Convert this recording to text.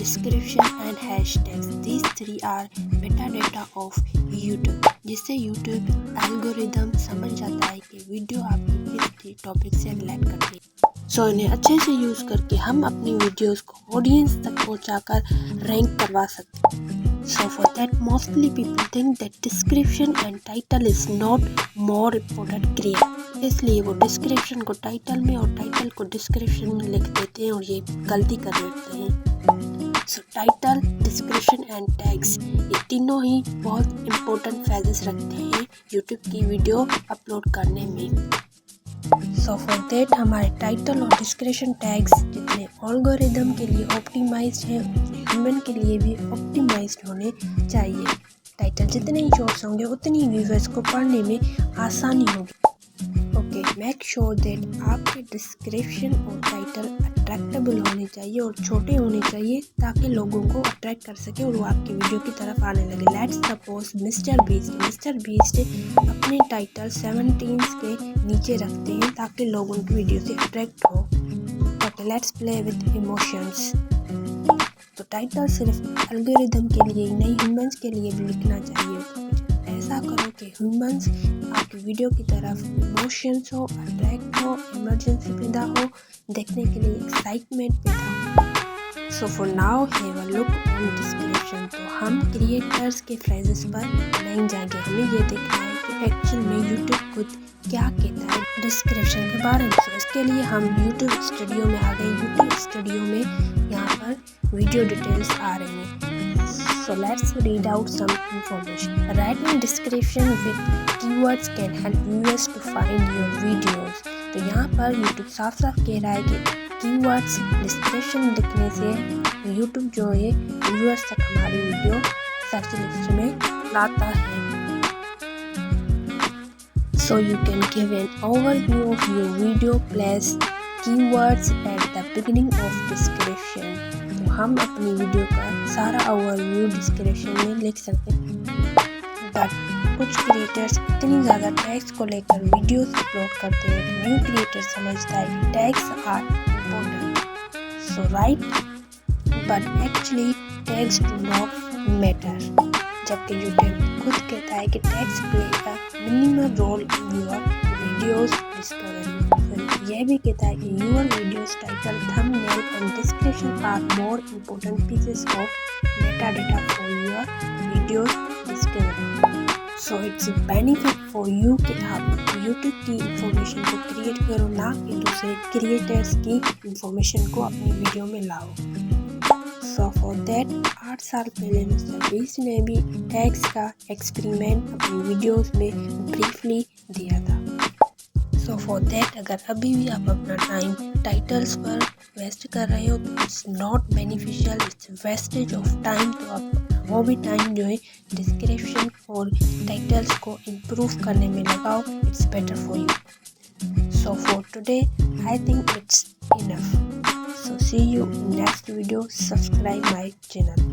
description and hashtags. These three are metadata of YouTube, जिससे YouTube algorithm समझ जाता है कि वीडियो आपकी किस टॉपिक से रिलेट करती है। सो इन्हें अच्छे से यूज़ करके हम अपनी वीडियोस को ऑडियंस तक पहुंचाकर रैंक करवा सकते हैं। So for that, mostly people think that description and title is not more important create. इसलिए वो डिस्क्रिप्शन को टाइटल में और टाइटल को डिस्क्रिप्शन में लिख देते हैं और ये गलती कर देते हैं। सो टाइटल, डिस्क्रिप्शन एंड टैग्स ये तीनों ही बहुत इम्पोर्टेंट फेजेस रखते हैं यूट्यूब की वीडियो अपलोड करने में। सो फॉर देट हमारे टाइटल और डिस्क्रिप्शन टैग्स जितने एल्गोरिदम के लिए ऑप्टिमाइज्ड हैं उतने ह्यूमन के लिए भी ऑप्टिमाइज्ड होने चाहिए। टाइटल जितने ही शॉर्ट्स होंगे उतनी व्यूअर्स को पढ़ने में आसानी होगी। ओके, मेक श्योर दैट आपके डिस्क्रिप्शन और टाइटल अट्रैक्टेबल होने चाहिए और छोटे होने चाहिए ताकि लोगों को अट्रैक्ट कर सके और वो आपकी वीडियो की तरफ आने लगे। लेट्स सपोज मिस्टर बीस्ट अपने टाइटल 17 के नीचे रखते हैं ताकि लोग उनकी वीडियो से अट्रैक्ट हो। Okay, let's play with emotions. तो टाइटल सिर्फ एल्गोरिदम के लिए ही नहीं, ह्यूमंस के लिए भी लिखना चाहिए। ऐसा करो कि ह्यूमंस आपकी वीडियो की तरफ इमोशंस हो, अट्रैक्ट हो, इमरजेंसी पैदा हो, देखने के लिए एक्साइटमेंट पैदा हो। So for now have a look on description. तो हम क्रिएटर्स के फ्रेजेस पर नहीं जाएंगे, हमें ये देखना है कि एक्चुअल में यूट्यूब खुद क्या कहता है डिस्क्रिप्शन के बारे में। तो इसके लिए हम यूट्यूब स्टूडियो में आ गए। यूट्यूब स्टूडियो में यहाँ पर वीडियो डिटेल्स आ रही हैं। So let's read out some information. Writing description with keywords can help viewers to find your videos. तो यहाँ पर YouTube साफ साफ कह रहा है कि keywords डिस्क्रिप्शन लिखने से YouTube जो है viewers तक हमारी वीडियो सर्च लिस्ट में लाता है। So you can give an overview of your video, place keywords at the beginning of description. तो हम अपनी वीडियो का सारा ओवरव्यू डिस्क्रिप्शन में लिख सकते हैं। बट कुछ क्रिएटर्स इतनी ज़्यादा टैग्स को लेकर वीडियोस अपलोड करते हैं कि न्यू क्रिएटर समझता है कि tags are important. So right, but actually tags do not matter. जबकि यूट्यूब खुद कहता है कि tags play a minimum role in your videos discovery. यह भी कहता है कि your videos title, thumbnail and description are more important pieces of metadata for your videos discovery. So it's benefit for you कि आप यूट्यूब की information को create करो, ना कि दूसरे क्रिएटर्स की इंफॉर्मेशन को अपनी वीडियो में लाओ। सो फॉर दैट 8 साल पहले मिस्टर बीस्ट ने भी टैग्स का एक्सपेरिमेंट अपनी वीडियोस में ब्रीफली दिया था। सो फॉर दैट अगर अभी भी आप अपना टाइम टाइटल्स पर वेस्ट कर रहे हो तो it's not beneficial, it's wastage of time. तो आप वो भी टाइम जो है डिस्क्रिप्शन और टाइटल्स को इम्प्रूव करने में लगाओ, it's better for you. So for today I think it's enough. So see you in next video. Subscribe my channel.